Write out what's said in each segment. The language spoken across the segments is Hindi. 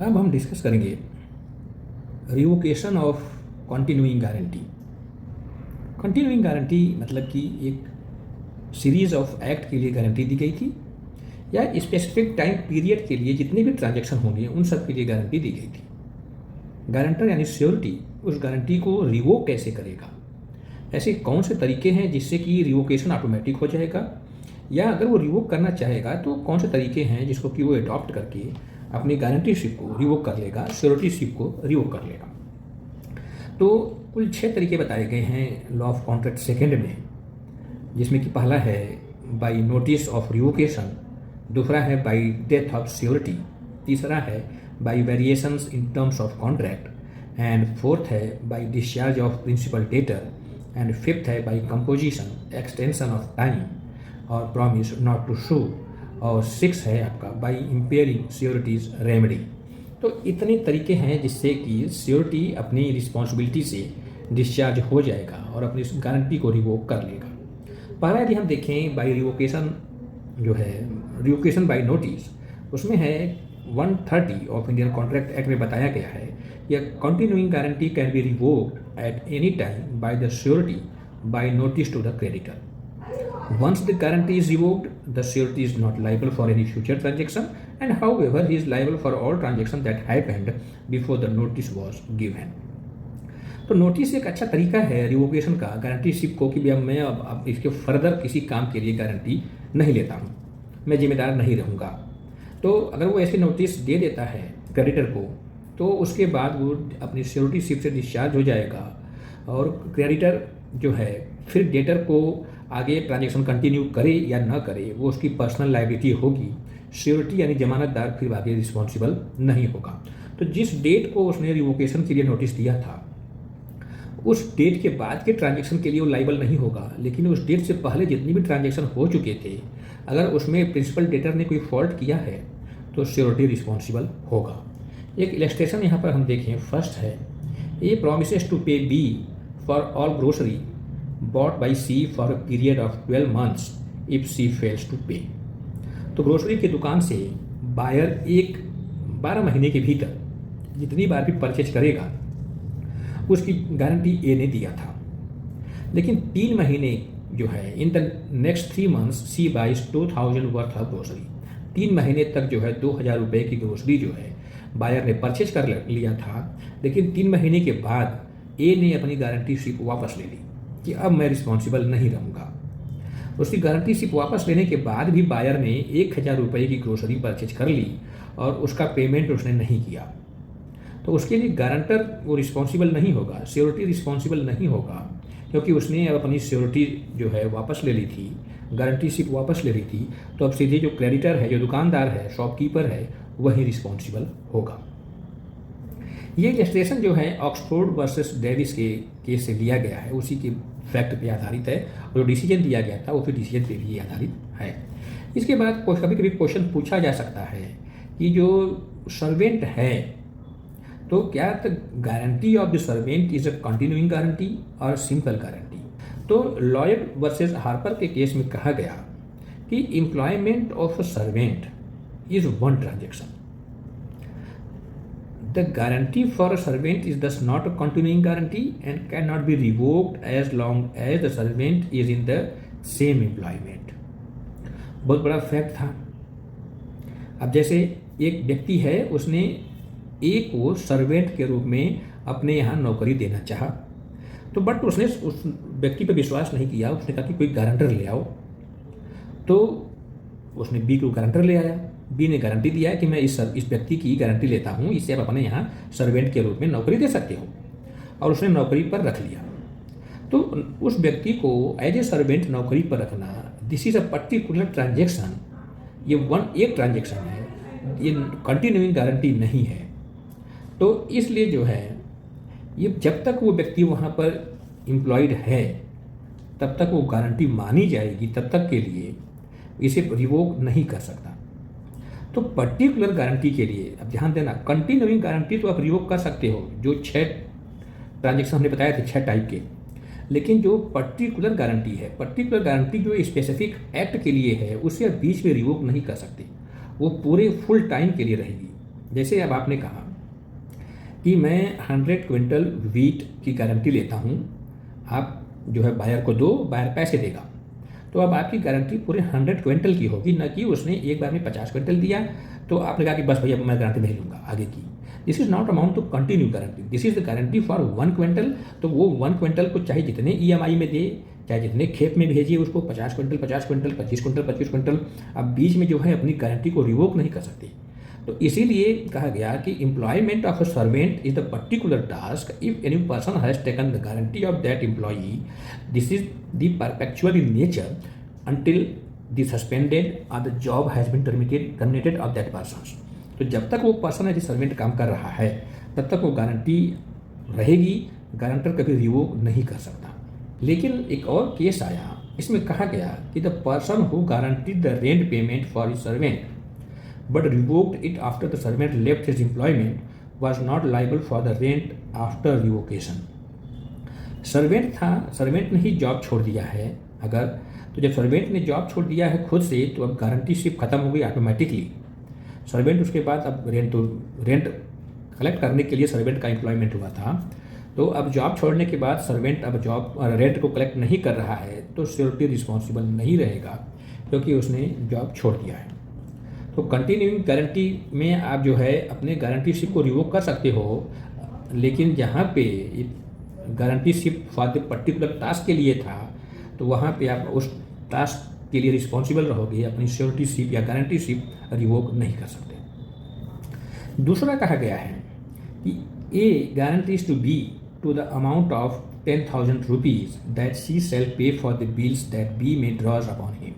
अब हम डिस्कस करेंगे revocation of continuing guarantee. Continuing guarantee मतलब कि एक सीरीज ऑफ एक्ट के लिए गारंटी दी गई थी या स्पेसिफिक टाइम पीरियड के लिए जितने भी ट्रांजैक्शन होंगे उन सब के लिए गारंटी दी गई थी। गारंटर यानी श्योरिटी उस गारंटी को रिवोक कैसे करेगा, ऐसे कौन से तरीके हैं जिससे कि रिवोकेशन ऑटोमेटिक हो जाएगा, या अगर वो रिवोक करना चाहेगा तो कौन से तरीके हैं जिसको कि वो अडॉप्ट करके अपनी गारंटीशिप को रिवोक कर लेगा, श्योरिटीशिप को रिवोक कर लेगा। तो कुल 6 तरीके बताए गए हैं लॉ ऑफ कॉन्ट्रैक्ट सेकेंड में, जिसमें कि पहला है बाय नोटिस ऑफ रिवोकेशन, दूसरा है बाय डेथ ऑफ श्योरिटी, तीसरा है by variations in terms of contract, and fourth है by discharge of principal debtor, and fifth है by composition extension of time और प्रॉमिस नॉट टू शू, और सिक्स है आपका बाय इम्पेयरिंग श्योरिटीज रेमेडी। तो इतने तरीके हैं जिससे कि श्योरिटी अपनी रिस्पॉन्सिबिलिटी से डिस्चार्ज हो जाएगा और अपनी गारंटी को रिवोक कर लेगा। पहला यदि हम देखें बाय रिवोकेशन जो है, रिवोकेशन बाय नोटिस, उसमें है 130 ऑफ इंडियन कॉन्ट्रैक्ट एक्ट में बताया गया है कि continuing guarantee can be revoked at any time by the surety by notice to the creditor. Once the guarantee is revoked, the surety is not liable for any future transaction, and however, he is liable for all transactions that happened before the notice was given. तो नोटिस एक अच्छा तरीका है रिवोकेशन का गारंटीशिप को कि भैया मैं अब इसके फर्दर किसी काम के लिए गारंटी नहीं लेता हूँ, मैं जिम्मेदार नहीं रहूँगा। तो अगर वो ऐसी नोटिस दे देता है क्रेडिटर को तो उसके बाद वो अपनी श्योरिटीशिप से डिस्चार्ज हो जाएगा और क्रेडिटर जो है फिर डेटर को आगे ट्रांजैक्शन कंटिन्यू करे या ना करे वो उसकी पर्सनल लायबिलिटी होगी। श्योरिटी यानी जमानतदार फिर आगे रिस्पॉन्सिबल नहीं होगा। तो जिस डेट को उसने रिवोकेशन के लिए नोटिस दिया था उस डेट के बाद के ट्रांजैक्शन के लिए वो लाइबल नहीं होगा, लेकिन उस डेट से पहले जितनी भी ट्रांजैक्शन हो चुके थे अगर उसमें प्रिंसिपल डेटर ने कोई फॉल्ट किया है तो श्योरिटी रिस्पॉन्सिबल होगा। एक इलस्ट्रेशन यहाँ पर हम देखें। फर्स्ट है A promises to pay B for all grocery bought by C for a period of 12 months if C fails to pay। तो ग्रोसरी की दुकान से बायर 12 महीने के भीतर जितनी बार भी परचेज करेगा उसकी गारंटी ए ने दिया था, लेकिन 3 महीने जो है in the next 3 months C buys 2000 worth of grocery. 3 महीने तक जो है 2000 रुपये की ग्रोसरी जो है बायर ने परचेज कर लिया था, लेकिन 3 महीने के बाद ए ने अपनी गारंटी शिप वापस ले ली कि अब मैं रिस्पॉन्सिबल नहीं रहूँगा। उसकी गारंटी शिप वापस लेने के बाद भी बायर ने 1000 रुपये की ग्रोसरी परचेज कर ली और उसका पेमेंट उसने नहीं किया, तो उसके लिए गारंटर वो रिस्पॉन्सिबल नहीं होगा, श्योरिटी रिस्पॉन्सिबल नहीं होगा, क्योंकि उसने अब अपनी श्योरिटी जो है वापस ले ली थी, गारंटी शिप वापस ले ली थी। तो अब सीधे जो क्रेडिटर है, जो दुकानदार है, शॉपकीपर है, वही रिस्पॉन्सिबल होगा। ये इलस्ट्रेशन जो है ऑक्सफोर्ड वर्सेस डेविस के केस से लिया गया है, उसी के फैक्ट पे आधारित है, और जो डिसीजन दिया गया था वो फिर डिसीजन पे भी आधारित है। इसके बाद कभी कभी क्वेश्चन पूछा जा सकता है कि जो सर्वेंट है तो क्या the guarantee of the servant is a continuing guarantee और सिंपल गारंटी। तो लॉयड वर्सेस हार्पर के केस में कहा गया कि employment of a servant is one transaction. The guarantee for a servant is thus not a continuing guarantee and cannot be revoked as long as the servant is in the same employment। बहुत बड़ा फैक्ट था। अब जैसे एक व्यक्ति है, उसने ए को सर्वेंट के रूप में अपने यहाँ नौकरी देना चाहा, तो बट उसने उस व्यक्ति पर विश्वास नहीं किया, उसने कहा कि कोई गारंटर ले आओ, तो उसने बी को गारंटर ले आया। बी ने गारंटी दिया कि मैं इस व्यक्ति की गारंटी लेता हूँ, इससे आप अपने यहाँ सर्वेंट के रूप में नौकरी दे सकते हो, और उसने नौकरी पर रख लिया। तो उस व्यक्ति को एज ए सर्वेंट नौकरी पर रखना, this is a particular transaction, ये एक ट्रांजेक्शन है, ये कंटिन्यूइंग गारंटी नहीं है। तो इसलिए जो है ये जब तक वो व्यक्ति वहाँ पर एम्प्लॉयड है तब तक वो गारंटी मानी जाएगी, तब तक के लिए इसे रिवोक नहीं कर सकता। तो पर्टिकुलर गारंटी के लिए अब ध्यान देना, कंटिन्यूइंग गारंटी तो आप रिवोक कर सकते हो, जो 6 ट्रांजेक्शन हमने बताए थे 6 टाइप के, लेकिन जो पर्टिकुलर गारंटी है, पर्टिकुलर गारंटी जो स्पेसिफिक एक्ट के लिए है, उसे आप बीच में रिवोक नहीं कर सकते, वो पूरे फुल टाइम के लिए रहेगी। जैसे अब आपने कहा कि मैं 100 क्विंटल वीट की गारंटी लेता हूँ, आप जो है बायर को दो, बायर पैसे देगा, तो अब आपकी गारंटी पूरे 100 क्विंटल की होगी, न कि उसने एक बार में 50 क्विंटल दिया तो आपने कहा कि बस भैया मैं गारंटी नहीं लूँगा आगे की। This is not amount to continue guarantee, this is the guarantee for 1 quintal. तो वो 1 क्विंटल को चाहे जितने EMI में दे, चाहे जितने खेप में भेजिए उसको, 50 क्विंटल 50 क्विंटल, 25 क्विंटल 25 क्विंटल, अब बीच में जो है अपनी गारंटी को रिवोक नहीं कर सकती। तो इसीलिए कहा गया कि employment of a servant is the particular task if any person has taken the guarantee of that employee, this is the perpetual in nature until the suspended or the job has been terminated of that person। तो जब तक वो पर्सन एज सर्वेंट काम कर रहा है तब तक वो गारंटी रहेगी, गारंटर कभी रिवोक नहीं कर सकता। लेकिन एक और केस आया, इसमें कहा गया कि the person who guaranteed the rent payment for his servant but revoked it after the servant left his employment was not liable for the rent after revocation. Servant था, सर्वेंट ने ही जॉब छोड़ दिया है अगर, तो जब सर्वेंट ने जॉब छोड़ दिया है खुद से तो अब गारंटी शिप खत्म हो गई ऑटोमेटिकली। सर्वेंट उसके बाद अब रेंट कलेक्ट करने के लिए सर्वेंट का एम्प्लॉयमेंट हुआ था, तो अब जॉब छोड़ने के बाद सर्वेंट अब जॉब रेंट को कलेक्ट नहीं कर रहा है तो श्योरिटी रिस्पॉन्सिबल नहीं रहेगा क्योंकि उसने जॉब छोड़ दिया है। तो कंटिन्यूइंग गारंटी में आप जो है अपने गारंटी शिप को रिवोक कर सकते हो, लेकिन जहाँ पे guarantee ship for the particular task के लिए था तो वहाँ पे आप उस टास्क के लिए रिस्पॉन्सिबल रहोगे, अपनी श्योरिटी शिप या गारंटी शिप रिवोक नहीं कर सकते। दूसरा कहा गया है कि A guarantee is to be to the amount of 10,000 rupees that C shall pay for the bills that B may draws upon him,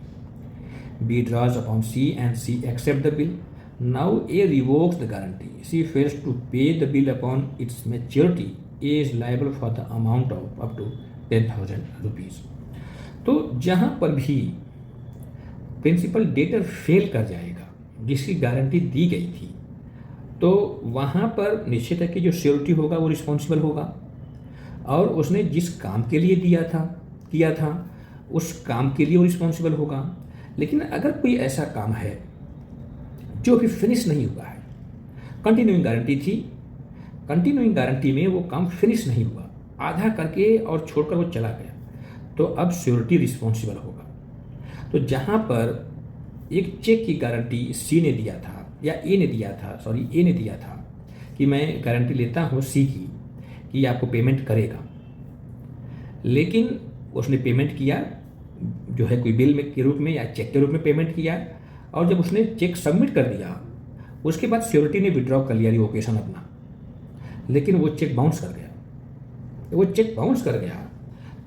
B draws upon C and C accept the bill. Now A revokes the guarantee, C fails to pay the bill upon its maturity, A is liable for the amount of up to 10,000 rupees. तो जहाँ पर भी प्रिंसिपल डेटर फेल कर जाएगा जिसकी गारंटी दी गई थी, तो वहाँ पर निश्चित है कि जो श्योरिटी होगा वो रिस्पॉन्सिबल होगा और उसने जिस काम के लिए किया था उस काम के लिए वो रिस्पॉन्सिबल होगा। लेकिन अगर कोई ऐसा काम है जो अभी फिनिश नहीं हुआ है, कंटिन्यूइंग गारंटी थी, कंटिन्यूइंग गारंटी में वो काम फिनिश नहीं हुआ, आधा करके और छोड़कर वो चला गया, तो अब श्योरिटी रिस्पॉन्सिबल होगा। तो जहाँ पर एक चेक की गारंटी सी ने दिया था या ए ने दिया था कि मैं गारंटी लेता हूँ सी की कि आपको पेमेंट करेगा, लेकिन उसने पेमेंट किया जो है कोई बिल में के रूप में या चेक के रूप में पेमेंट किया, और जब उसने चेक सबमिट कर दिया उसके बाद श्योरिटी ने विड्रॉ कर लिया रिवोकेशन अपना, लेकिन वो चेक बाउंस कर गया,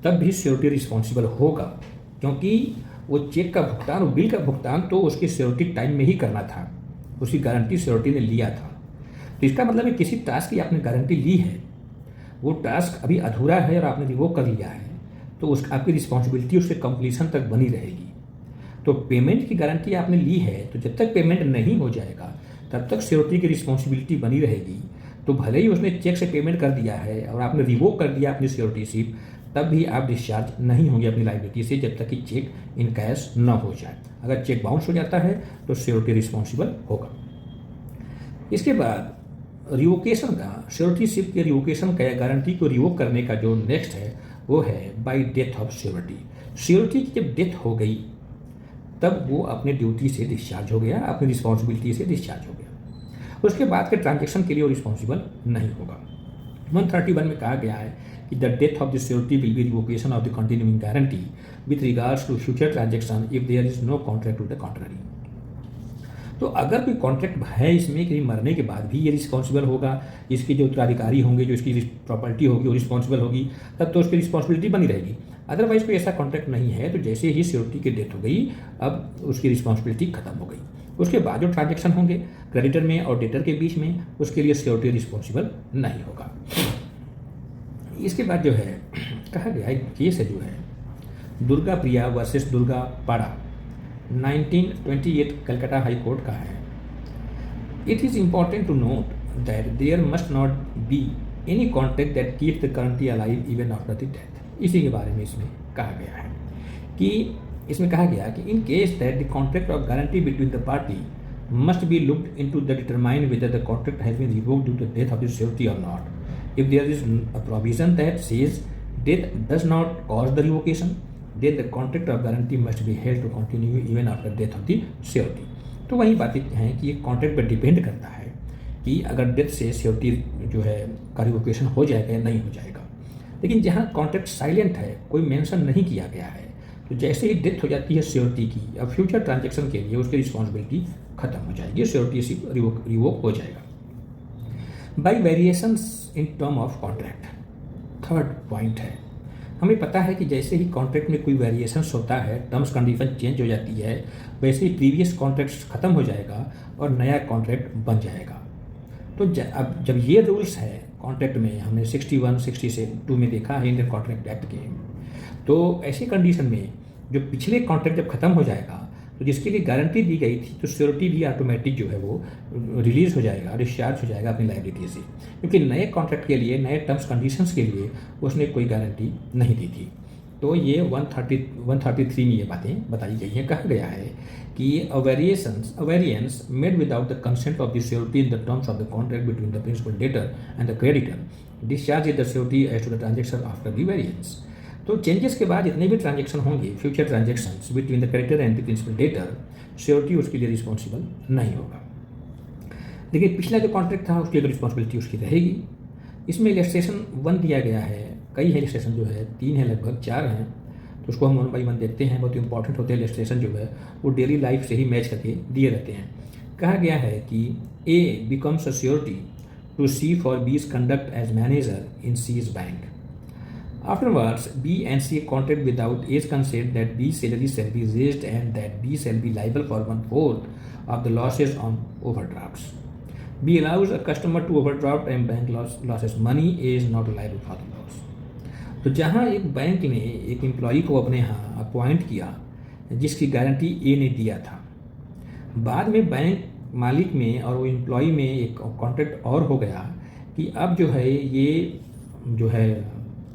तब भी श्योरिटी रिस्पॉन्सिबल होगा क्योंकि वो चेक का भुगतान और बिल का भुगतान तो उसकी श्योरिटी टाइम में ही करना था, उसकी गारंटी श्योरिटी ने लिया था। तो इसका मतलब है किसी टास्क की आपने गारंटी ली है, वो टास्क अभी अधूरा है और आपने रिवोक कर लिया है, तो उस आपकी रिस्पॉन्सिबिलिटी उसके कंप्लीशन तक बनी रहेगी। तो पेमेंट की गारंटी आपने ली है, तो जब तक पेमेंट नहीं हो जाएगा तब तक श्योरिटी की रिस्पॉन्सिबिलिटी बनी रहेगी। तो भले ही उसने चेक से पेमेंट कर दिया है और आपने रिवोक कर दिया अपनी श्योरिटी शिप, तब भी आप डिस्चार्ज नहीं होंगे अपनी लायबिलिटी से जब तक कि चेक इन कैश न हो जाए। अगर चेक बाउंस हो जाता है तो श्योरिटी रिस्पॉन्सिबल होगा। इसके बाद रिवोकेशन का, श्योरिटी शिप के रिवोकेशन का या गारंटी को रिवोक करने का जो नेक्स्ट है वो है bye death of surety. Surety की जब डेथ हो गई तब वो अपने ड्यूटी से डिस्चार्ज हो गया, अपनी रिस्पॉन्सिबिलिटी से डिस्चार्ज हो गया। उसके बाद के ट्रांजेक्शन के लिए वो रिस्पॉन्सिबल नहीं होगा। 131 में कहा गया है कि the death of the surety will be revocation of the continuing guarantee with regards to future transaction if there is no contract to the contrary. तो अगर कोई कॉन्ट्रैक्ट है इसमें कि मरने के बाद भी ये रिस्पॉन्सिबल होगा, इसके जो उत्तराधिकारी होंगे, जो इसकी प्रॉपर्टी होगी वो रिस्पॉन्सिबल होगी, तब तो उसकी रिस्पॉन्सिबिलिटी बनी रहेगी। अदरवाइज कोई ऐसा कॉन्ट्रैक्ट नहीं है तो जैसे ही श्योरिटी की डेथ हो गई अब उसकी रिस्पॉन्सिबिलिटी खत्म हो गई। उसके बाद जो ट्रांजेक्शन होंगे क्रेडिटर में और डेटर के बीच में, उसके लिए श्योरिटी रिस्पॉन्सिबल नहीं होगा। इसके बाद जो है कहा गया एक केस है जो है दुर्गा प्रिया वर्सेस दुर्गा पाड़ा 1928 कलकत्ता हाई कोर्ट का है। It is important to note that there must not be any contract that keeps the guarantee alive even after the death. इसी के बारे में इसमें कहा गया है कि इसमें कहा गया कि in case that the contract of guarantee between the party must be looked into to determine whether the contract has been revoked due to death of the surety or not. If there is a provision that says death does not cause the revocation, then the contract of guarantee must be held to continue even after death of the surety. तो वही बातें हैं कि ये कॉन्ट्रैक्ट पर डिपेंड करता है कि अगर डेथ से श्योरिटी जो है का रिवोकेशन हो जाएगा या नहीं हो जाएगा। लेकिन जहाँ कॉन्ट्रैक्ट साइलेंट है, कोई मेंशन नहीं किया गया है, तो जैसे ही डेथ हो जाती है श्योरिटी की, अब फ्यूचर ट्रांजैक्शन के लिए उसकी रिस्पॉन्सिबिलिटी खत्म हो जाएगी, श्योरिटी से रिवोक हो जाएगा। By variations in term of contract, third point है, हमें पता है कि जैसे ही कॉन्ट्रैक्ट में कोई वेरिएशंस होता है, टर्म्स कंडीशन चेंज हो जाती है, वैसे ही प्रीवियस कॉन्ट्रैक्ट खत्म हो जाएगा और नया कॉन्ट्रैक्ट बन जाएगा। तो अब जब ये रूल्स है कॉन्ट्रैक्ट में, हमने 61, 62 में देखा है इंडियन कॉन्ट्रैक्ट एक्ट के, तो ऐसी कंडीशन में जो पिछले कॉन्ट्रैक्ट जब खत्म हो जाएगा, तो जिसके लिए गारंटी दी गई थी, तो श्योरिटी भी ऑटोमेटिक जो है वो रिलीज हो जाएगा, डिस्चार्ज हो जाएगा अपनी लायबिलिटी से, क्योंकि नए कॉन्ट्रैक्ट के लिए, नए टर्म्स कंडीशंस के लिए उसने कोई गारंटी नहीं दी थी। तो ये 133 में ये बातें बताई गई हैं। कहा गया है कि a variance made without the consent of the surety in the terms of the contract between the principal debtor and the creditor discharge the surety as to the transaction after the variance. तो चेंजेस के बाद जितने भी ट्रांजेक्शन होंगे, future transactions between the creditor and the principal debtor, surety उसके लिए रिस्पॉन्सिबल नहीं होगा। लेकिन पिछला जो कॉन्ट्रैक्ट था उसकी रिस्पॉन्सिबिलिटी उसकी रहेगी। इसमें इलस्ट्रेशन 1 दिया गया है, कई है इलस्ट्रेशन जो है, 3 है लगभग, 4 हैं, तो उसको हम 1 बाई 1 देखते हैं। बहुत इंपॉर्टेंट होते हैं इलस्ट्रेशन जो है, वो डेली लाइफ से ही मैच करके दिए रहते हैं। कहा गया है कि A becomes a surety to C for B's conduct as manager in C's bank. Afterwards, B and C contract without A's consent that B's salary shall be raised and that B shall be liable for 1/4 of the losses on overdrafts. B allows a customer to overdraft and bank losses money. A is not liable for the loss. तो जहाँ एक बैंक ने एक एम्प्लॉई को अपने यहाँ अपॉइंट किया जिसकी गारंटी ए ने दिया था, बाद में बैंक मालिक में और वो एम्प्लॉई में एक कॉन्ट्रैक्ट और हो गया कि अब जो है ये जो है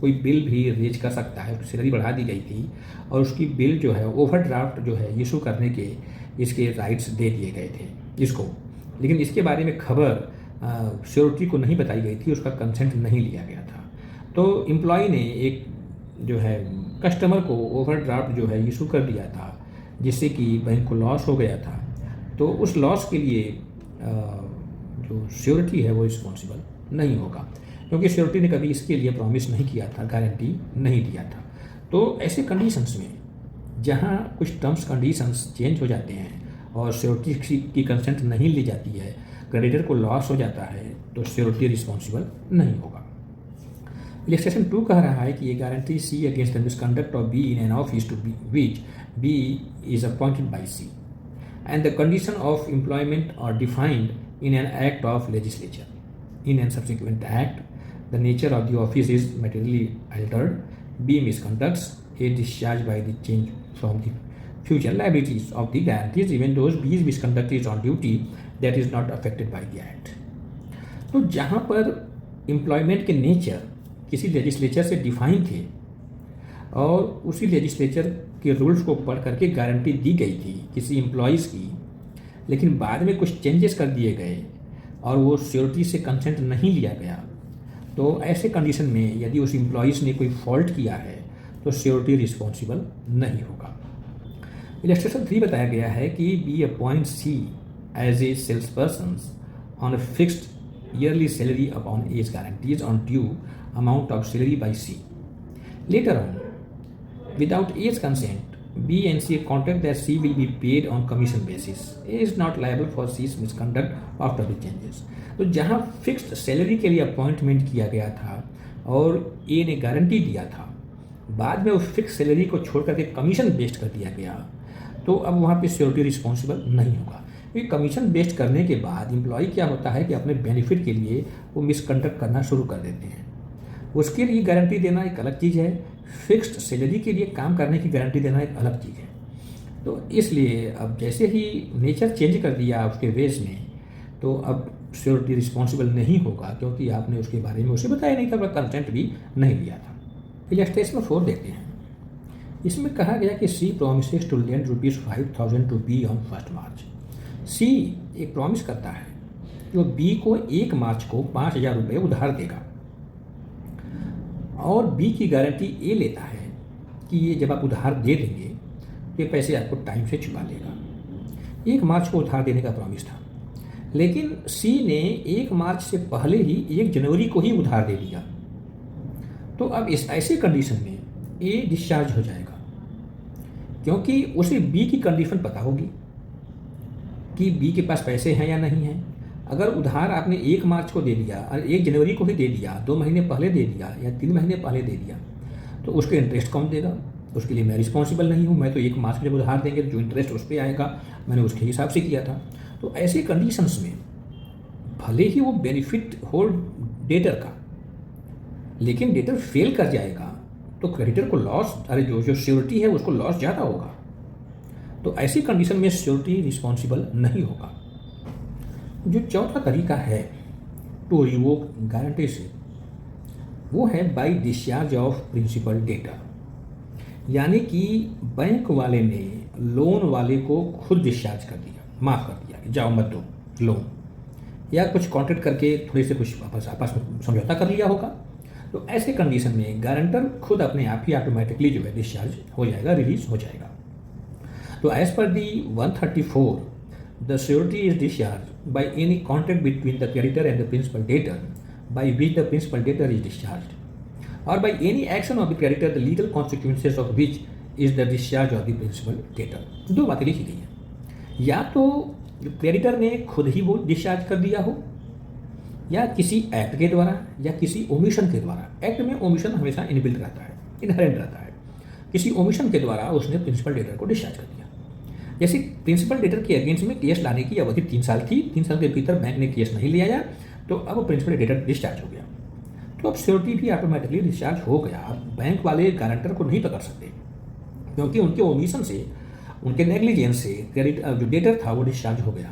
कोई बिल भी रेज कर सकता है, उसकी सैलरी बढ़ा दी गई थी और उसकी बिल जो है ओवरड्राफ्ट जो है इशू करने के इसके राइट्स दे दिए गए थे इसको। लेकिन इसके बारे में खबर श्योरिटी को नहीं बताई गई थी, उसका कंसेंट नहीं लिया गया था। तो एम्प्लॉय ने एक जो है कस्टमर को ओवरड्राफ्ट जो है इशू कर दिया था, जिससे कि बैंक को लॉस हो गया था। तो उस लॉस के लिए जो श्योरिटी है वो रिस्पॉन्सिबल नहीं होगा, क्योंकि श्योरिटी ने कभी इसके लिए प्रॉमिस नहीं किया था, गारंटी नहीं दिया था। तो ऐसे कंडीशंस में जहाँ कुछ टर्म्स कंडीशंस चेंज हो जाते हैं और श्योरिटी की कंसेंट नहीं ली जाती है, क्रेडिटर को लॉस हो जाता है, तो श्योरिटी रिस्पॉन्सिबल नहीं होगा। इलस्ट्रेशन 2 कह रहा है कि ये guarantee C against the misconduct of B in an office to which B is appointed by C and the condition of employment are defined in an act of legislature. In a subsequent act, the nature of the office is materially altered. B misconducts A discharged by the change from the future liabilities of the guarantees, even though B's misconduct is on duty that is not affected by the act. तो जहाँ पर एम्प्लॉयमेंट के नेचर किसी लेजिस्लेचर से डिफाइन थे और उसी लेजिस्लेचर के रूल्स को पढ़ करके गारंटी दी गई थी किसी एम्प्लॉइज़ की, लेकिन बाद में कुछ चेंजेस कर दिए गए और वो श्योरिटी से कंसेंट नहीं लिया गया, तो ऐसे कंडीशन में यदि उस एम्प्लॉइज़ ने कोई फॉल्ट किया है तो श्योरिटी रिस्पॉन्सिबल नहीं होगा। इलस्ट्रेशन 3 बताया गया है कि B appoint C as a sales person on a fixed yearly salary upon as guarantees on due amount of salary by C. Later on, without A's consent, B and C contract that C will be paid on commission basis. A is not liable for C's misconduct after the changes. तो जहाँ फिक्स्ड सैलरी के लिए अपॉइंटमेंट किया गया था और A ने गारंटी दिया था, बाद में उस फिक्स सैलरी को छोड़ करके कमीशन बेस्ड कर दिया गया, तो अब वहाँ पे श्योरिटी रिस्पॉन्सिबल नहीं होगा। क्योंकि कमीशन बेस्ड करने के बाद एम्प्लॉय क्या होता है कि अपने बेनिफिट के लिए वो मिसकंडक्ट करना शुरू कर देते हैं, उसके लिए गारंटी देना एक अलग चीज़ है, फिक्स्ड सैलरी के लिए काम करने की गारंटी देना एक अलग चीज़ है। तो इसलिए अब जैसे ही नेचर चेंज कर दिया उसके वेज ने, तो अब श्योरिटी रिस्पॉन्सिबल नहीं होगा, क्योंकि आपने उसके बारे में उसे बताया नहीं था, कंसेंट भी नहीं लिया था। इलस्ट्रेशन 4 देखते हैं। इसमें कहा गया कि C promises to lend ₹5,000 to B on 1 March. C एक प्रॉमिस करता है कि वो बी को 1 मार्च को 5,000 रुपये उधार देगा, और बी की गारंटी ए लेता है कि ये जब आप उधार दे देंगे ये पैसे आपको टाइम से चुका लेगा। 1 मार्च को उधार देने का प्रॉमिस था, लेकिन सी ने 1 मार्च से पहले ही 1 जनवरी को ही उधार दे दिया। तो अब इस ऐसे कंडीशन में ए डिस्चार्ज हो जाएगा, क्योंकि उसे बी की कंडीशन पता होगी कि बी के पास पैसे हैं या नहीं हैं। अगर उधार आपने 1 मार्च को दे दिया और 1 जनवरी को ही दे दिया, 2 महीने पहले दे दिया या 3 महीने पहले दे दिया, तो उसके इंटरेस्ट कौन देगा? उसके लिए मैं रिस्पॉन्सिबल नहीं हूँ। मैं तो 1 मार्च में जब उधार देंगे तो जो इंटरेस्ट उस पर आएगा मैंने उसके हिसाब से किया था। तो ऐसे कंडीशंस में भले ही वो बेनिफिट हो डेटर का, लेकिन डेटर फेल कर जाएगा तो क्रेडिटर को लॉस, अरे जो श्योरिटी है उसको लॉस ज़्यादा होगा। तो ऐसी कंडीशन में श्योरिटी रिस्पॉन्सिबल नहीं होगा। जो चौथा तरीका है टू रिवोक गारंटी से, वो है by discharge of principal debtor, यानी कि बैंक वाले ने लोन वाले को खुद डिस्चार्ज कर दिया, माफ़ कर दिया कि जाओ मत दो लोन, या कुछ कॉन्ट्रैक्ट करके थोड़े से कुछ आपस में समझौता कर लिया होगा। तो ऐसे कंडीशन में गारंटर खुद अपने आप ही ऑटोमेटिकली जो है डिस्चार्ज हो जाएगा, रिलीज हो जाएगा। तो as per the 134 the surety is discharge by any contract between the creditor and the principal debtor by which the principal debtor is discharge, और by any action of the creditor the legal consequences of which is the discharge of the principal debtor. 2 बातें लिखी गई हैं, या तो क्रेडिटर ने खुद ही वो डिस्चार्ज कर दिया हो, या किसी एक्ट के द्वारा, या किसी ओमिशन के द्वारा। एक्ट में ओमिशन हमेशा इनबिल्ट रहता है, इनहेरेंट रहता है। किसी ओमिशन के द्वारा उसने प्रिंसिपल डेटर को डिस्चार्ज कर दिया। जैसे प्रिंसिपल डेटर के अगेंस्ट में केस लाने की अवधि 3 साल थी, 3 साल के भीतर बैंक ने केस नहीं लिया जाए तो अब प्रिंसिपल डेटर डिस्चार्ज हो गया, तो अब श्योरिटी भी ऑटोमेटिकली डिस्चार्ज हो गया। अब बैंक वाले गारंटर को नहीं पकड़ सकते, क्योंकि उनके ओमिशन से, उनके नेग्लिजेंस से क्रेडिट जो डेटर था वो डिस्चार्ज हो गया।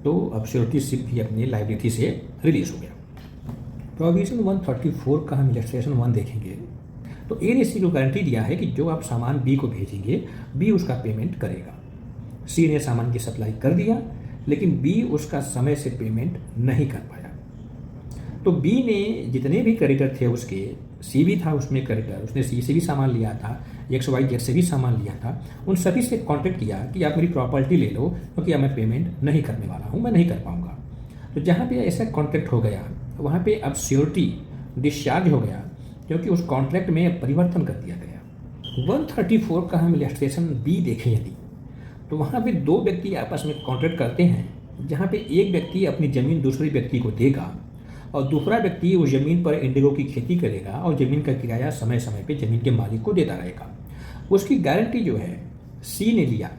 तो अब श्योरिटी शिप भी अपनी लाइबिलिटी से रिलीज हो गया। प्रोविजन 134 का हम इलस्ट्रेशन 1 देखेंगे तो ए ने इसी को गारंटी दिया है कि जो आप सामान बी को भेजेंगे बी उसका पेमेंट करेगा। सी ने सामान की सप्लाई कर दिया, लेकिन बी उसका समय से पेमेंट नहीं कर पाया। तो बी ने जितने भी क्रेडिटर थे उसके, सी भी था उसमें क्रेडिटर, उसने सी से भी सामान लिया था, XYZ से भी सामान लिया था, उन सभी से कॉन्टेक्ट किया कि आप मेरी प्रॉपर्टी ले लो क्योंकि अब मैं पेमेंट नहीं करने वाला हूँ, मैं नहीं कर पाऊँगा। तो जहाँ पे ऐसा कॉन्ट्रैक्ट हो गया वहाँ पे अब श्योरिटी डिस्चार्ज हो गया, क्योंकि उस कॉन्ट्रैक्ट में परिवर्तन कर दिया गया। 134 का हम इलस्ट्रेशन बी देखें यदि, तो वहाँ पे 2 व्यक्ति आपस में कॉन्ट्रैक्ट करते हैं, जहाँ पे एक व्यक्ति अपनी ज़मीन दूसरे व्यक्ति को देगा और दूसरा व्यक्ति उस ज़मीन पर इंडिगो की खेती करेगा और ज़मीन का किराया समय समय पे ज़मीन के मालिक को देता रहेगा। उसकी गारंटी जो है सी ने लिया,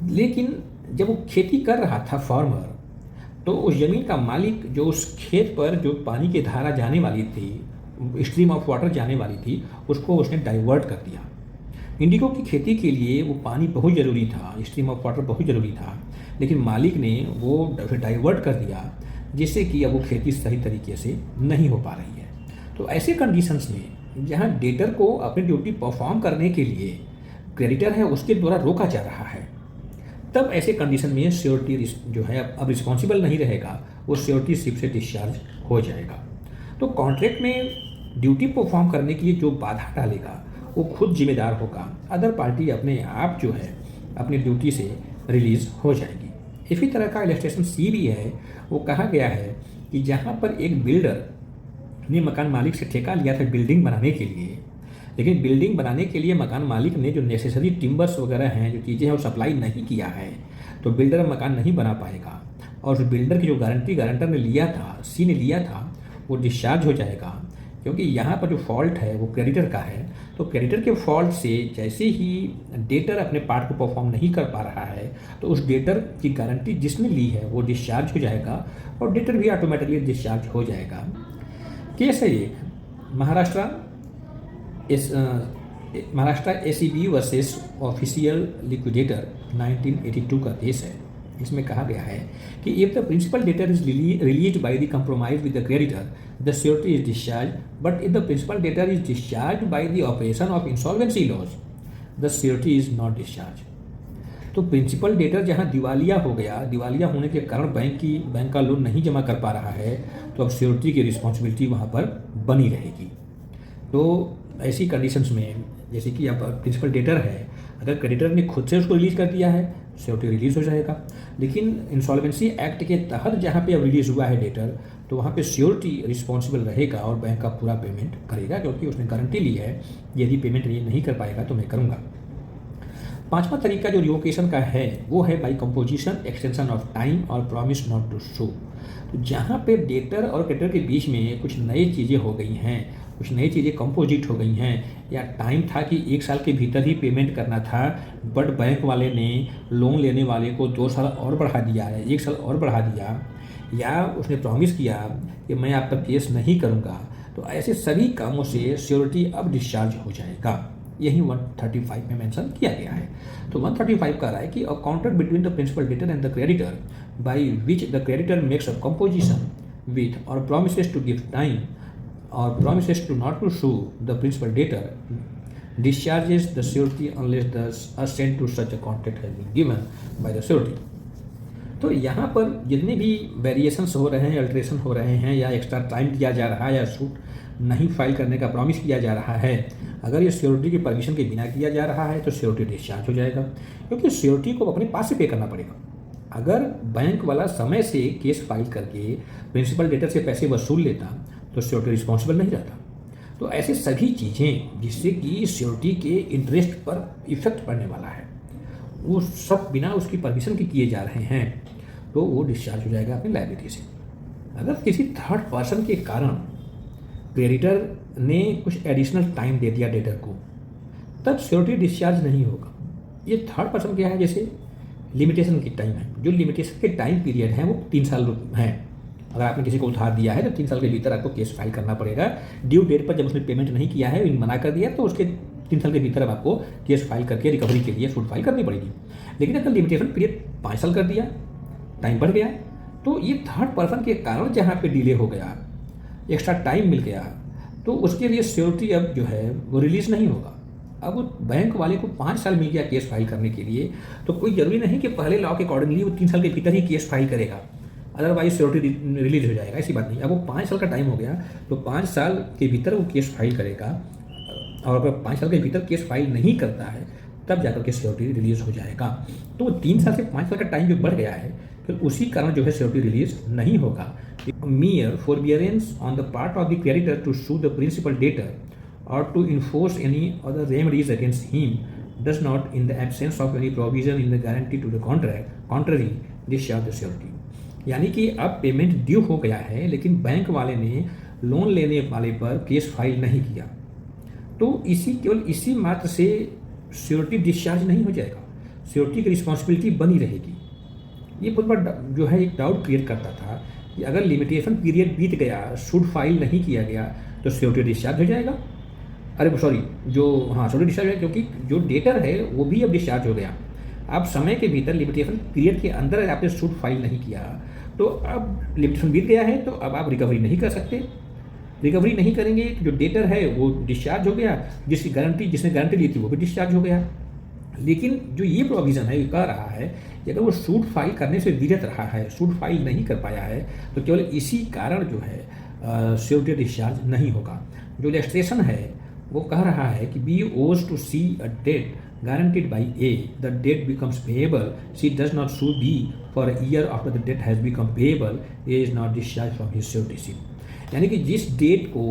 लेकिन जब वो खेती कर रहा था फार्मर, तो उस ज़मीन का मालिक जो उस खेत पर जो पानी की धारा जाने वाली थी, स्ट्रीम ऑफ वाटर जाने वाली थी, उसको उसने डाइवर्ट कर दिया। इंडिगो की खेती के लिए वो पानी बहुत ज़रूरी था, स्ट्रीम ऑफ वाटर बहुत ज़रूरी था, लेकिन मालिक ने वो डाइवर्ट कर दिया, जिससे कि अब वो खेती सही तरीके से नहीं हो पा रही है। तो ऐसे कंडीशंस में जहाँ डेटर को अपनी ड्यूटी परफॉर्म करने के लिए क्रेडिटर है उसके द्वारा रोका जा रहा है, तब ऐसे कंडीशन में श्योरिटी जो है अब रिस्पॉन्सिबल नहीं रहेगा, वो श्योरिटी शिप से डिस्चार्ज हो जाएगा। तो कॉन्ट्रैक्ट में ड्यूटी परफॉर्म करने के लिए जो बाधा डालेगा वो खुद जिम्मेदार होगा, अदर पार्टी अपने आप जो है अपनी ड्यूटी से रिलीज हो जाएगी। इसी तरह का इलस्ट्रेशन सी भी है, वो कहा गया है कि जहाँ पर एक बिल्डर ने मकान मालिक से ठेका लिया था बिल्डिंग बनाने के लिए, लेकिन बिल्डिंग बनाने के लिए मकान मालिक ने जो नेसेसरी टिम्बर्स वगैरह हैं, जो चीज़ें हैं, वो सप्लाई नहीं किया है, तो बिल्डर मकान नहीं बना पाएगा और उस बिल्डर की जो गारंटी गारंटर ने लिया था, सी ने लिया था, वो डिस्चार्ज हो जाएगा। क्योंकि यहाँ पर जो फॉल्ट है वो क्रेडिटर का है, तो क्रेडिटर के फॉल्ट से जैसे ही डेटर अपने पार्ट को परफॉर्म नहीं कर पा रहा है, तो उस डेटर की गारंटी जिसने ली है वो डिस्चार्ज हो जाएगा और डेटर भी ऑटोमेटिकली डिस्चार्ज हो जाएगा। केस है एक Maharashtra ACB versus official liquidator 1982 का केस है। इसमें कहा गया है कि if the principal debtor is released by the compromise with the creditor the surety is discharge, but if the principal debtor is discharge by the operation of insolvency laws the surety is not discharge. तो प्रिंसिपल डेटर जहाँ दिवालिया हो गया, दिवालिया होने के कारण बैंक का लोन नहीं जमा कर पा रहा है, तो अब श्योरिटी की रिस्पॉन्सिबिलिटी वहाँ पर बनी रहेगी। तो ऐसी कंडीशंस में जैसे कि अब प्रिंसिपल डेटर है, अगर क्रेडिटर ने खुद से उसको रिलीज़ कर दिया है, श्योरिटी रिलीज़ हो जाएगा। लेकिन इंसॉल्वेंसी एक्ट के तहत जहाँ पे अब रिलीज़ हुआ है डेटर, तो वहाँ पे श्योरिटी रिस्पॉन्सिबल रहेगा और बैंक का पूरा पेमेंट करेगा, क्योंकि उसने गारंटी ली है यदि पेमेंट ये नहीं कर पाएगा तो मैं करूँगा। पांचवा तरीका जो रिवोकेशन का है वो है by composition, extension of time और प्रॉमिस नॉट टू शो। तो जहाँ पे डेटर और क्रेडिटर के बीच में कुछ नई चीज़ें हो गई हैं, कुछ नई चीज़ें कंपोजिट हो गई हैं, या टाइम था कि 1 साल के भीतर ही पेमेंट करना था, बट बैंक वाले ने लोन लेने वाले को 2 साल और बढ़ा दिया है, 1 साल और बढ़ा दिया, या उसने प्रॉमिस किया कि मैं आप पर केस नहीं करूँगा, तो ऐसे सभी कामों से श्योरिटी अब डिस्चार्ज हो जाएगा। यही 135 में मेंशन किया गया है। तो 135 कह रहा है कि a contract between the principal debtor and the creditor by which the creditor makes a composition with or promises to give time or promises to not to sue the principal debtor discharges the surety unless the assent to such a contract has been given by the surety। तो यहाँ पर जितने भी वेरिएशंस हो रहे हैं, अल्ट्रेशन हो रहे हैं, या एक्स्ट्रा टाइम दिया जा रहा है, या सूट नहीं फाइल करने का प्रॉमिस किया जा रहा है, अगर ये श्योरिटी की परमिशन के बिना किया जा रहा है तो श्योरिटी डिस्चार्ज हो जाएगा, क्योंकि श्योरिटी को अपने पास से पे करना पड़ेगा। अगर बैंक वाला समय से केस फाइल करके प्रिंसिपल डेटर से पैसे वसूल लेता तो श्योरिटी रिस्पॉन्सिबल नहीं रहता। तो ऐसे सभी चीज़ें जिससे कि श्योरिटी के इंटरेस्ट पर इफेक्ट पड़ने वाला है, वो सब बिना उसकी परमिशन के किए जा रहे हैं, तो वो डिस्चार्ज हो जाएगा अपनी लायबिलिटी से। अगर किसी थर्ड पर्सन के कारण क्रेडिटर ने कुछ एडिशनल टाइम दे दिया डेटर को, तब श्योरिटी डिस्चार्ज नहीं होगा। ये थर्ड पर्सन क्या है, जैसे लिमिटेशन की टाइम है, जो लिमिटेशन के टाइम पीरियड है वो 3 साल हैं। अगर आपने किसी को उधार दिया है तो 3 साल के भीतर आपको केस फाइल करना पड़ेगा। ड्यू डेट पर जब उसने पेमेंट नहीं किया है, मना कर दिया, तो उसके 3 साल के भीतर अब आपको केस फाइल करके रिकवरी के लिए सूट फाइल करनी पड़ेगी। लेकिन अगर लिमिटेशन पीरियड 5 साल कर दिया, टाइम बढ़ गया, तो ये थर्ड पर्सन के कारण जहाँ पे डिले हो गया, एक्स्ट्रा टाइम मिल गया, तो उसके लिए श्योरिटी अब जो है वो रिलीज़ नहीं होगा। अब वो बैंक वाले को 5 साल मिल गया केस फाइल करने के लिए, तो कोई ज़रूरी नहीं कि पहले लॉ के अकॉर्डिंगली वो 3 साल के भीतर ही केस फाइल करेगा, अदरवाइज श्योरिटी रिलीज हो जाएगा। ऐसी बात नहीं। अब वो 5 साल का टाइम हो गया, तो 5 साल के भीतर वो केस फाइल करेगा, और अगर 5 साल के भीतर केस फाइल नहीं करता है तब जाकर के श्योरिटी रिलीज हो जाएगा। तो 3 साल से 5 साल का टाइम जो बढ़ गया है, फिर उसी कारण जो है श्योरिटी रिलीज नहीं होगा। mere forbearance on the part of the creditor to sue the principal debtor or to enforce any other remedies against him does not, in the absence of any provision in the guarantee to the contrary, discharge the surety। यानी कि अब पेमेंट ड्यू हो गया है, लेकिन बैंक वाले ने लोन लेने वाले पर केस फाइल नहीं किया, तो केवल इसी मात्र से श्योरिटी डिस्चार्ज नहीं हो जाएगा, श्योरिटी की रिस्पॉन्सिबिलिटी बनी रहेगी। ये बहुत बड़ा जो है एक डाउट क्रिएट करता था कि अगर लिमिटेशन पीरियड बीत गया, सूट फाइल नहीं किया गया, तो श्योरिटी डिस्चार्ज हो जाएगा। अरे सॉरी, श्योरिटी डिस्चार्ज हो जाएगा, क्योंकि जो डेटर है वो भी अब डिस्चार्ज हो गया। अब समय के भीतर लिमिटेशन पीरियड के अंदर आपने सूट फाइल नहीं किया, तो अब लिमिटेशन बीत गया है, तो अब आप रिकवरी नहीं कर सकते। रिकवरी नहीं करेंगे तो जो डेटर है वो डिस्चार्ज हो गया, जिसने गारंटी ली थी वो भी डिस्चार्ज हो गया। लेकिन जो ये प्रोविज़न है, ये कह रहा है कि अगर वो सूट फाइल करने से विरत रहा है, सूट फाइल नहीं कर पाया है, तो केवल इसी कारण जो है श्योरिटी डिस्चार्ज नहीं होगा। जो इलस्ट्रेशन है वो कह रहा है कि B owes to C a debt guaranteed by A, the debt becomes payable, she does not sue B for a year after the debt has become payable, A is not discharged from his surety। यानी कि जिस डेट को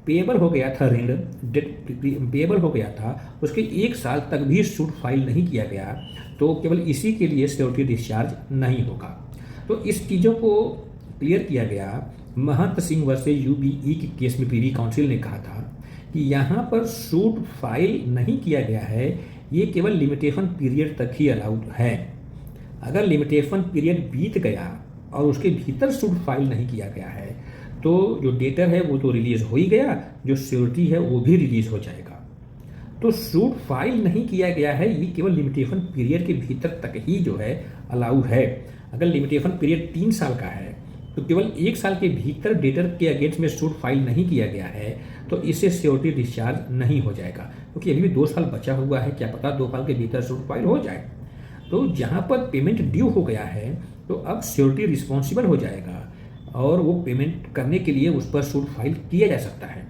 पेबल हो गया था, ऋण डेट पेबल हो गया था, उसके 1 साल तक भी सूट फाइल नहीं किया गया, तो केवल इसी के लिए श्योरिटी डिस्चार्ज नहीं होगा। तो इस चीज़ों को क्लियर किया गया। महंत सिंह वर्सेस यूबीई के केस में प्रीवी काउंसिल ने कहा था कि यहाँ पर सूट फाइल नहीं किया गया है, ये केवल लिमिटेशन पीरियड तक ही अलाउड है। अगर लिमिटेशन पीरियड बीत गया और उसके भीतर सूट फाइल नहीं किया गया है, तो जो डेटर है वो तो रिलीज हो ही गया, जो श्योरिटी है वो भी रिलीज हो जाएगा। तो सूट फाइल नहीं किया गया है, ये केवल लिमिटेशन पीरियड के भीतर तक ही जो है अलाउ है। अगर लिमिटेशन पीरियड 3 साल का है, तो केवल 1 साल के भीतर डेटर के अगेंस्ट में सूट फाइल नहीं किया गया है, तो इससे श्योरिटी डिस्चार्ज नहीं हो जाएगा, क्योंकि अभी भी 2 साल बचा हुआ है, क्या पता 2 साल के भीतर सूट फाइल हो जाए। तो जहाँ पर पेमेंट ड्यू हो गया है तो अब श्योरिटी रिस्पॉन्सिबल हो जाएगा और वो पेमेंट करने के लिए उस पर सूट फाइल किया जा सकता है।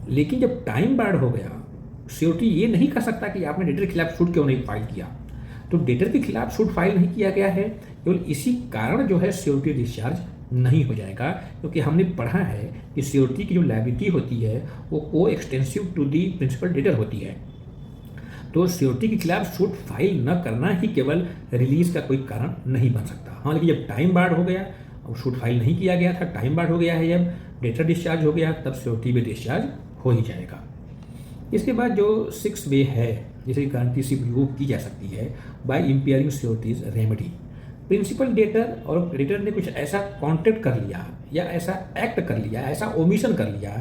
लेकिन जब टाइम बार्ड हो गया, श्योरिटी ये नहीं कर सकता कि आपने डेटर के खिलाफ सूट क्यों नहीं फाइल किया। तो डेटर के खिलाफ सूट फाइल नहीं किया गया है, केवल इसी कारण जो है श्योरिटी डिस्चार्ज नहीं हो जाएगा, क्योंकि हमने पढ़ा है कि श्योरिटी की जो लायबिलिटी होती है वो को extensive to the principal debtor होती है। तो श्योरिटी के खिलाफ सूट फाइल न करना ही केवल रिलीज का कोई कारण नहीं बन सकता। हाँ, लेकिन जब टाइम बार्ड हो गया और सूट फाइल नहीं किया गया था, टाइम बार्ड हो गया है, जब डेटर डिस्चार्ज हो गया तब श्योरिटी भी डिस्चार्ज हो ही जाएगा। इसके बाद जो 6 वे है जिसे गारंटी सिर्फ यूज की जा सकती है by impairing sureties remedy. Principal debtor और क्रेडिटर ने कुछ ऐसा कॉन्ट्रैक्ट कर लिया या ऐसा एक्ट कर लिया, ऐसा ओमिशन कर लिया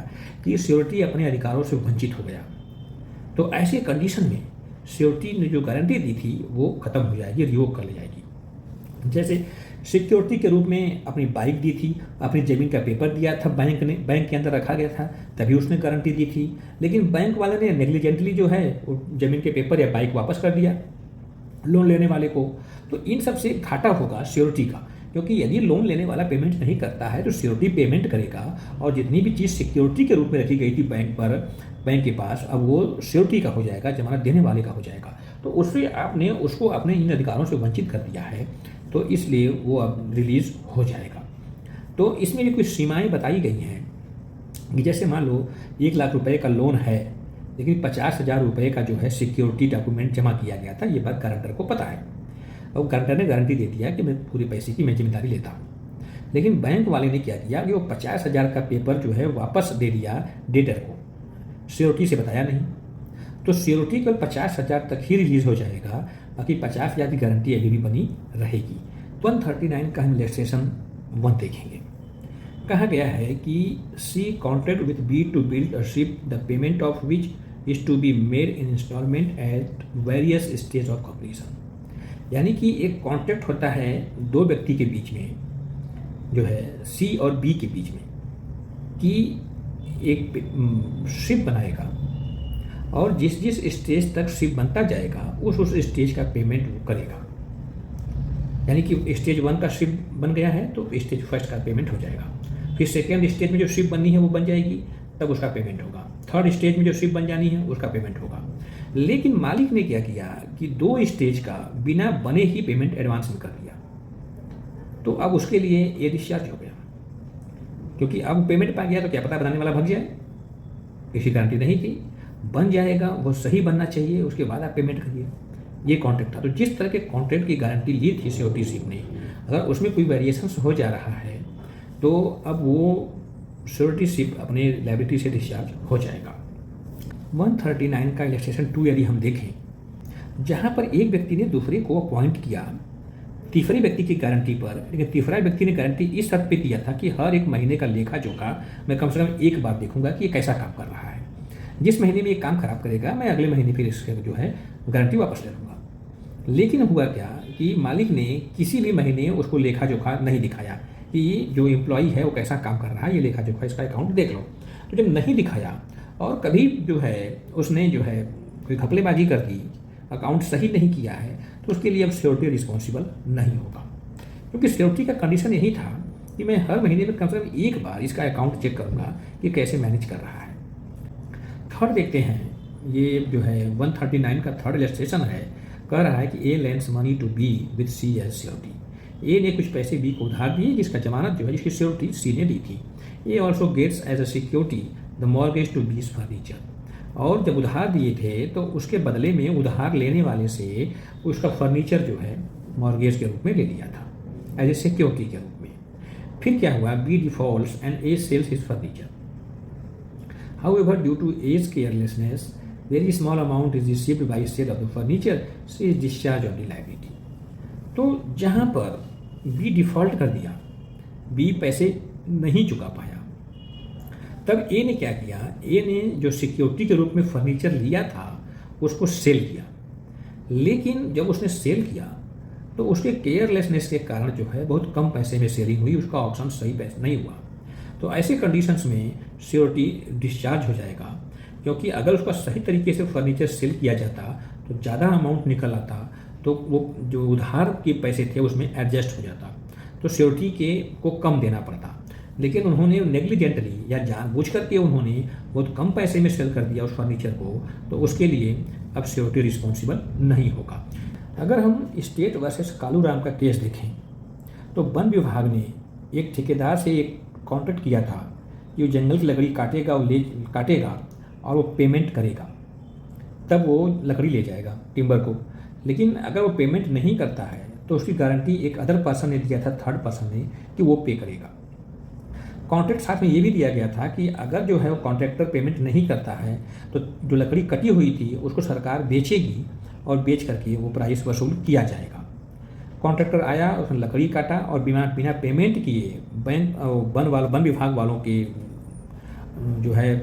कि श्योरिटी अपने अधिकारों से वंचित हो गया। तो ऐसे कंडीशन में श्योरिटी ने जो गारंटी दी थी वो खत्म हो जाएगी, रिवोक कर ली जाएगी। जैसे सिक्योरिटी के रूप में अपनी बाइक दी थी, अपनी ज़मीन का पेपर दिया था, बैंक के अंदर रखा गया था, तभी उसने गारंटी दी थी। लेकिन बैंक वाले ने नेग्लिजेंटली जो है वो ज़मीन के पेपर या बाइक वापस कर दिया लोन लेने वाले को। तो इन सब से घाटा होगा श्योरिटी का, क्योंकि यदि लोन लेने वाला पेमेंट नहीं करता है तो श्योरिटी पेमेंट करेगा और जितनी भी चीज़ सिक्योरिटी के रूप में रखी गई थी बैंक के पास, अब वो श्योरिटी का हो जाएगा, जमानत देने वाले का हो जाएगा। तो उससे आपने उसको अपने इन अधिकारों से वंचित कर दिया है, तो इसलिए वो अब रिलीज हो जाएगा। तो इसमें भी कुछ सीमाएं बताई गई हैं कि जैसे मान लो 1 लाख रुपए का लोन है, लेकिन 50,000 रुपये का जो है सिक्योरिटी डॉक्यूमेंट जमा किया गया था, ये बात गारंटर को पता है और गारंटर ने गारंटी दे दिया कि मैं पूरे पैसे की मैं जिम्मेदारी लेता हूँ। लेकिन बैंक वाले ने क्या किया कि वो 50,000 का पेपर जो है वापस दे दिया डेटर को, श्योरिटी से बताया नहीं। तो श्योरिटी केवल 50,000 तक ही रिलीज हो जाएगा, बाकी 50,000 की गारंटी अभी भी बनी रहेगी। 139 का हम लेजिस्लेशन 1 देखेंगे। कहा गया है कि C contract with B to build a ship the payment of which is to be made in installment at various stage of completion. यानी कि एक कॉन्ट्रैक्ट होता है 2 व्यक्ति के बीच में, जो है सी और बी के बीच में, कि एक शिप बनाएगा और जिस जिस स्टेज तक शिप बनता जाएगा उस स्टेज का पेमेंट वो करेगा। यानी कि स्टेज 1 का शिप बन गया है तो स्टेज 1 का पेमेंट हो जाएगा, फिर सेकेंड स्टेज में जो शिप बननी है वो बन जाएगी, तब उसका पेमेंट होगा, थर्ड स्टेज में जो शिप बन जानी है उसका पेमेंट होगा। लेकिन मालिक ने क्या किया कि 2 स्टेज का बिना बने ही पेमेंट एडवांस में कर दिया, तो अब उसके लिए ये डिस्चार्ज हो गया, क्योंकि अब पेमेंट पा गया तो क्या पता बनाने वाला भाग जाए, किसी गारंटी नहीं थी। बन जाएगा, वो सही बनना चाहिए, उसके बाद आप पेमेंट करिए। ये कॉन्ट्रैक्ट था। तो जिस तरह के कॉन्ट्रैक्ट की गारंटी ली थी श्योरिटी शिप ने, अगर उसमें कोई वेरिएशंस हो जा रहा है तो अब वो श्योरिटी शिप अपने लायबिलिटी से डिस्चार्ज हो जाएगा। 139 का इलस्ट्रेशन 2 यदि हम देखें, जहाँ पर एक व्यक्ति ने दूसरे को अपॉइंट किया तीसरे व्यक्ति की गारंटी पर, लेकिन तीसरा व्यक्ति ने गारंटी इस शर्त पे किया था कि हर 1 महीने का लेखा जोखा मैं कम से कम एक बार देखूंगा कि ये कैसा काम कर रहा है। जिस महीने में ये काम खराब करेगा मैं अगले महीने फिर इसके जो है गारंटी वापस ले लूँगा। लेकिन हुआ क्या कि मालिक ने किसी भी महीने उसको लेखा जोखा नहीं दिखाया कि जो एम्प्लॉई है वो कैसा काम कर रहा है, ये लेखा जोखा इसका अकाउंट देख लो। तो जब नहीं दिखाया और कभी जो है उसने जो है कोई घपलेबाजी कर दी, अकाउंट सही नहीं किया है, तो उसके लिए अब श्योरिटी रिस्पॉन्सिबल नहीं होगा, क्योंकि श्योरिटी का कंडीशन यही था कि मैं हर महीने में कम से कम एक बार इसका अकाउंट चेक करूँगा कि कैसे मैनेज कर रहा है। थर्ड देखते हैं, ये जो है 139 का थर्ड इलस्ट्रेशन है, कह रहा है कि A lends money to B with C as surety. A ने कुछ पैसे बी को उधार दिए जिसका जमानत जो है जिसकी श्योरिटी सी ने दी थी। A also gets as a security the mortgage to B's furniture. और जब उधार दिए थे तो उसके बदले में उधार लेने वाले से उसका फर्नीचर जो है मॉर्गेज के रूप में ले लिया था, एज ए सिक्योरिटी के रूप में। फिर क्या हुआ, B defaults and A sells his furniture. However, due to A's carelessness, very small amount is received by sale of the furniture, so is discharged of the liability. तो जहाँ पर B डिफ़ॉल्ट कर दिया, B पैसे नहीं चुका पाया, तब A ने क्या किया, A ने जो सिक्योरिटी के रूप में फर्नीचर लिया था उसको सेल किया। लेकिन जब उसने सेल किया तो उसके केयरलेसनेस के कारण जो है बहुत कम पैसे में सेलिंग हुई, उसका ऑप्शन सही पैसे नहीं हुआ। तो ऐसे कंडीशंस में श्योरिटी डिस्चार्ज हो जाएगा, क्योंकि अगर उसका सही तरीके से फर्नीचर सेल किया जाता तो ज़्यादा अमाउंट निकल आता, तो वो जो उधार के पैसे थे उसमें एडजस्ट हो जाता, तो श्योरिटी के को कम देना पड़ता। लेकिन उन्होंने नेग्लिजेंटली या जानबूझ करके उन्होंने बहुत कम पैसे में सेल कर दिया उस फर्नीचर को, तो उसके लिए अब श्योरिटी रिस्पॉन्सिबल नहीं होगा। अगर हम स्टेट वर्सेस कालूराम का केस देखें तो वन विभाग ने एक ठेकेदार से एक कॉन्ट्रैक्ट किया था कि वो जंगल की लकड़ी काटेगा और वो पेमेंट करेगा, तब वो लकड़ी ले जाएगा टिम्बर को। लेकिन अगर वो पेमेंट नहीं करता है तो उसकी गारंटी एक अदर पर्सन ने दिया था, थर्ड पर्सन ने, कि वो पे करेगा। कॉन्ट्रैक्ट साथ में ये भी दिया गया था कि अगर जो है वो कॉन्ट्रैक्टर पेमेंट नहीं करता है तो जो लकड़ी कटी हुई थी उसको सरकार बेचेगी और बेच करके वो प्राइस वसूल किया जाएगा। कॉन्ट्रैक्टर आया, उसने लकड़ी काटा और बिना पेमेंट किए वन विभाग वालों के जो है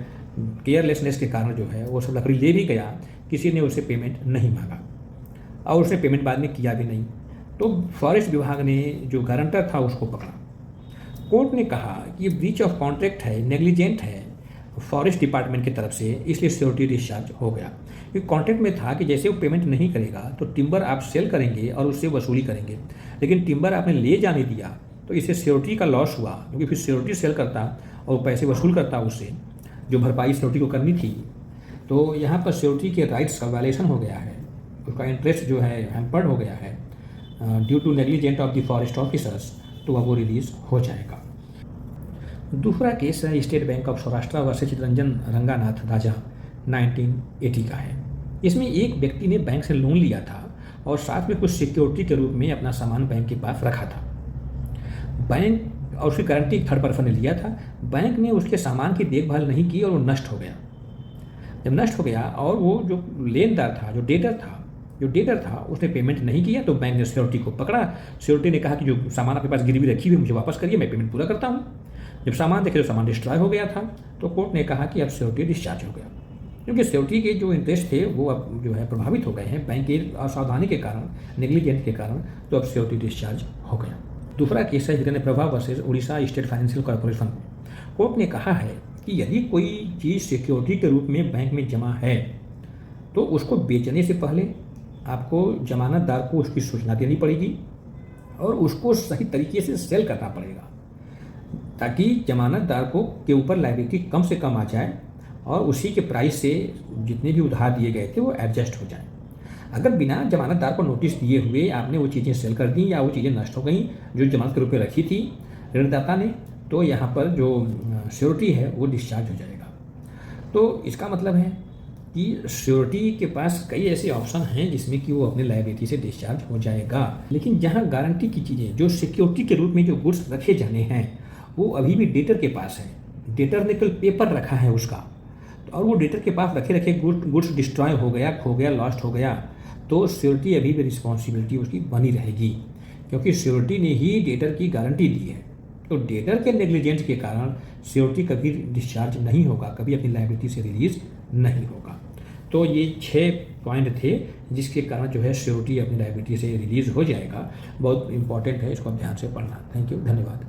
केयरलेसनेस के कारण जो है वो सब लकड़ी ले भी गया, किसी ने उससे पेमेंट नहीं मांगा और उसने पेमेंट बाद में किया भी नहीं। तो फॉरेस्ट विभाग ने जो गारंटर था उसको पकड़ा। कोर्ट ने कहा कि ये ब्रीच ऑफ कॉन्ट्रैक्ट है, नेग्लिजेंट है फॉरेस्ट डिपार्टमेंट की तरफ से, इसलिए श्योरिटी डिस्चार्ज हो गया। क्योंकि कॉन्ट्रैक्ट में था कि जैसे वो पेमेंट नहीं करेगा तो टिम्बर आप सेल करेंगे और उससे वसूली करेंगे, लेकिन टिम्बर आपने ले जाने दिया तो इससे श्योरिटी का लॉस हुआ, क्योंकि फिर श्योरिटी सेल करता और पैसे वसूल करता उससे, जो भरपाई श्योरिटी को करनी थी। तो यहाँ पर श्योरिटी के राइट्स का वायलेशन हो गया है, उसका इंटरेस्ट जो है हैम्पर्ड हो गया है due to negligent of the forest officers, तो अब वो रिलीज हो जाएगा। दूसरा केस है State Bank of Saurashtra versus Chittaranjan Ranganath Raja 1980 का है। इसमें एक व्यक्ति ने बैंक से लोन लिया था और साथ में कुछ सिक्योरिटी के रूप में अपना सामान बैंक के पास रखा था। बैंक और उसकी गारंटी थर्ड पर्सन ने लिया था। बैंक ने उसके सामान की देखभाल नहीं की और वो नष्ट हो गया। जब नष्ट हो गया और वो जो लेनदार था, जो डेटर था उसने पेमेंट नहीं किया, तो बैंक ने सिक्योरिटी को पकड़ा। सिक्योरिटी ने कहा कि जो सामान आपके पास गिरवी रखी हुई मुझे वापस करिए, मैं पेमेंट पूरा करता हूँ। जब सामान देखे तो सामान डिस्ट्रॉय हो गया था, तो कोर्ट ने कहा कि अब सिक्योरिटी डिस्चार्ज हो गया, क्योंकि सिक्योरिटी के जो इंटरेस्ट थे वो अब जो है प्रभावित हो गए हैं बैंक की असावधानी के कारण, नेग्लिजेंट के कारण, तो अब सिक्योरिटी डिस्चार्ज हो गया। दूसरा केस है हिरण्य Prabha versus Orissa state financial corporation. Court ने कहा है कि यदि कोई चीज़ सिक्योरिटी के रूप में बैंक में जमा है तो उसको बेचने से पहले आपको जमानतदार को उसकी सूचना देनी पड़ेगी और उसको सही तरीके से सेल करना पड़ेगा, ताकि जमानतदार को के ऊपर लायबिलिटी कम से कम आ जाए और उसी के प्राइस से जितने भी उधार दिए गए थे वो एडजस्ट हो जाए। अगर बिना जमानतदार को नोटिस दिए हुए आपने वो चीज़ें सेल कर दी या वो चीज़ें नष्ट हो गई जो जमानत के रूप में रखी थी ऋणदाता ने, तो यहाँ पर जो श्योरिटी है वो डिस्चार्ज हो जाएगा। तो इसका मतलब है कि श्योरिटी के पास कई ऐसे ऑप्शन हैं जिसमें कि वो अपने लायबिलिटी से डिस्चार्ज हो जाएगा। लेकिन जहाँ गारंटी की चीज़ें जो सिक्योरिटी के रूप में जो गुड्स रखे जाने हैं वो अभी भी डेटर के पास है। डेटर ने केवल पेपर रखा है उसका, और वो डेटर के पास रखे गुड्स डिस्ट्रॉय हो गया, खो गया, लॉस्ट हो गया, तो श्योरिटी अभी भी रिस्पॉन्सिबिलिटी उसकी बनी रहेगी, क्योंकि श्योरिटी ने ही डेटर की गारंटी दी है। तो डेटर के नेग्लिजेंस के कारण श्योरिटी कभी डिस्चार्ज नहीं होगा, कभी अपनी लायबिलिटी से रिलीज नहीं होगा। तो ये 6 पॉइंट थे जिसके कारण जो है श्योरिटी अपनी लायबिलिटी से रिलीज हो जाएगा। बहुत इंपॉर्टेंट है, इसको आप ध्यान से पढ़ना। थैंक यू, धन्यवाद।